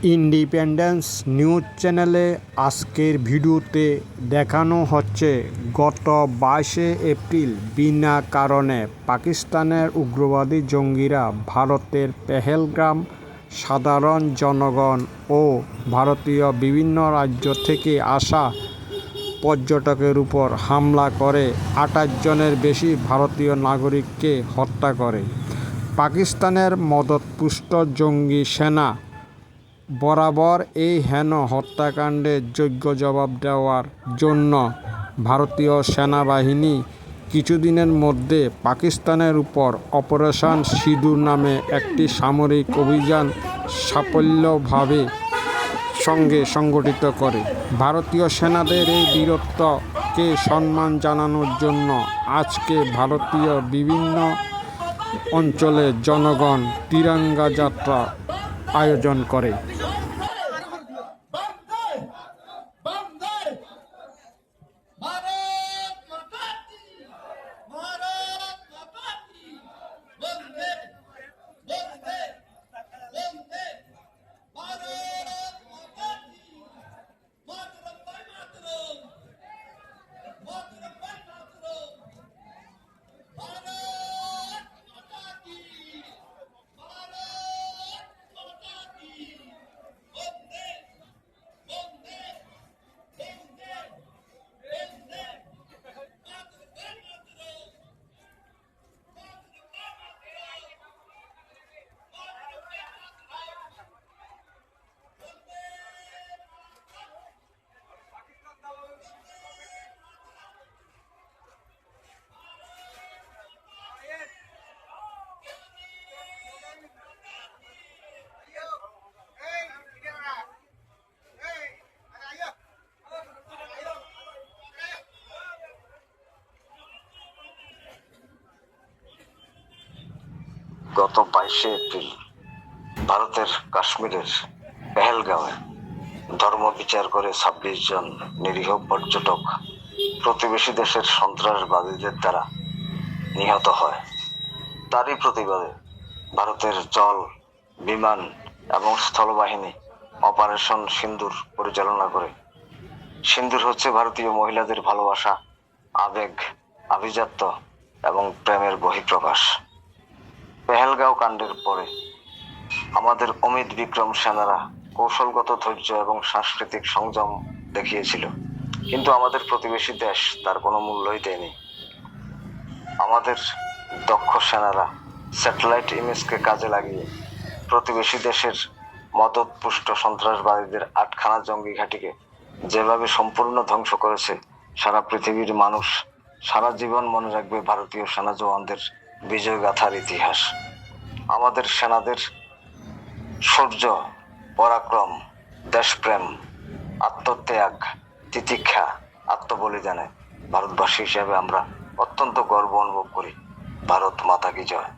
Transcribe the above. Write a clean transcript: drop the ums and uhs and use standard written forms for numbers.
Independence news চ্যানেলে আজকের ভিডিওতে দেখানো হচ্ছে গত 22শে এপ্রিল বিনা কারণে পাকিস্তানের উগ্রবাদী জঙ্গিরা ভারতের পেহেলগাম সাধারণ জনগণ ও ভারতীয় বিভিন্ন রাজ্য থেকে আসা পর্যটকের উপর হামলা করে 28 জনের বেশি ভারতীয় নাগরিককে হত্যা করে। পাকিস্তানের মদতপুষ্ট জঙ্গি সেনা বরাবর এই হেন হত্যাকাণ্ডের যোগ্য জবাব দেওয়ার জন্য ভারতীয় সেনাবাহিনী কিছুদিনের মধ্যে পাকিস্তানের উপর অপারেশন সিঁদুর নামে একটি সামরিক অভিযান সাফল্যভাবে সংগঠিত করে। ভারতীয় সেনাদের এই বীরত্বকে সম্মান জানানোর জন্য আজকে ভারতীয় বিভিন্ন অঞ্চলে জনগণ তিরঙ্গা যাত্রা আয়োজন করে। গত 22শে এপ্রিল ভারতের কাশ্মীরের পেহেলগাঁওয়ে ধর্ম বিচার করে 26 জন নিরীহ পর্যটক প্রতিবেশী দেশের সন্ত্রাসবাদীদের দ্বারা নিহত হয়। তারই প্রতিবাদে ভারতের জল, বিমান এবং স্থলবাহিনী অপারেশন সিন্দুর পরিচালনা করে। সিন্দুর হচ্ছে ভারতীয় মহিলাদের ভালোবাসা, আবেগ, আভিজাত্য এবং প্রেমের বহিঃপ্রকাশ। পেহেলগাঁও কাণ্ডের পরে আমাদের অমিত বিক্রম সেনারা কৌশলগত ধৈর্য এবং সাংস্কৃতিক সংযম দেখিয়েছিল, কিন্তু আমাদের প্রতিবেশী দেশ তার কোনো মূল্যই দেয়নি। আমাদের দক্ষ সেনারা স্যাটেলাইট ইমেজকে কাজে লাগিয়ে প্রতিবেশী দেশের মদতপুষ্ট সন্ত্রাসবাদীদের 8খানা জঙ্গি ঘাঁটিকে যেভাবে সম্পূর্ণ ধ্বংস করেছে, সারা পৃথিবীর মানুষ সারা জীবন মনে রাখবে ভারতীয় সেনা জওয়ানদের বিজয়গাথার ইতিহাস। আমাদের সেনাদের শৌর্য, পরাক্রম, দেশপ্রেম, আত্মত্যাগ, তিতিক্ষা, আত্মবলিদানে ভারতবাসী হিসেবে আমরা অত্যন্ত গর্ব অনুভব করি। ভারত মাতা কি জয়।